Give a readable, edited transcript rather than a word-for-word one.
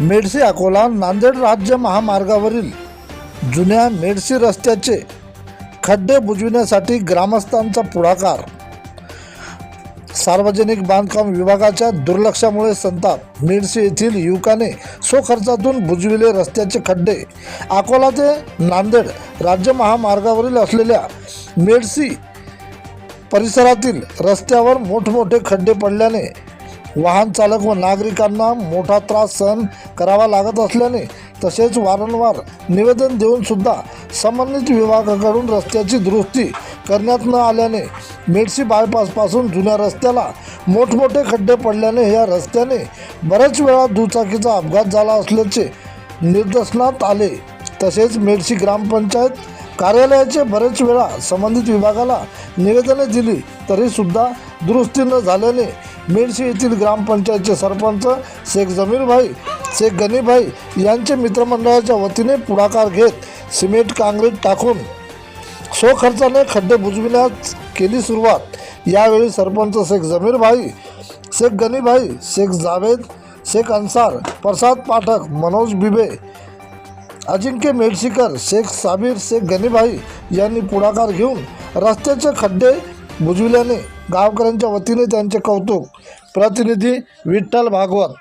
मेडशी अकोला नांदेड राज्य महामार्गावरील जुन्या मेडशी रस्त्याचे खड्डे बुजविण्यासाठी ग्रामस्थांचा पुढाकार. सार्वजनिक बांधकाम विभागाच्या दुर्लक्षामुळे संताप. मेडशी येथील युवकाने स्वखर्चातून बुजविले रस्त्याचे खड्डे. अकोला ते नांदेड राज्य महामार्गावरील असलेल्या मेडशी परिसरातील रस्त्यावर मोठमोठे खड्डे पडल्याने वाहन चालक व नागरिकांना मोठा त्रास सहन करावा लागत असल्याने तसेच वारंवार निवेदन देऊन सुद्धा संबंधित विभागाकडून रस्त्याची दुरुस्ती करण्यात न आल्याने मेडशी बायपासपासून जुन्या रस्त्याला मोठमोठे खड्डे पडल्याने या रस्त्याने बऱ्याच वेळा दुचाकीचा अपघात झाला असल्याचे निदर्शनास आले. तसेच मेडशी ग्रामपंचायत कार्यालयाचे बरेच वेळा संबंधित विभागाला निवेदने दिली तरीसुद्धा दुरुस्ती न झाल्याने मेडशी येथील ग्रामपंचायतचे सरपंच शेख गनीभाई यांचे मित्रमंडळाच्या वतीने पुढाकार घेत सिमेंट काँक्रीट टाकून स्वखर्चाने खड्डे बुजविण्यास केली सुरुवात. यावेळी सरपंच शेख गनीभाई, शेख जावेद, शेख अन्सार, प्रसाद पाठक, मनोज बिबे, अजिंक्य मेडशीकर, शेख साबिर, शेख गनीभाई यांनी पुढाकार घेऊन रस्त्याचे खड्डे बुजविल्याने गावकऱ्यांच्या वतीने त्यांचे कौतुक. प्रतिनिधी विठ्ठल भागवत.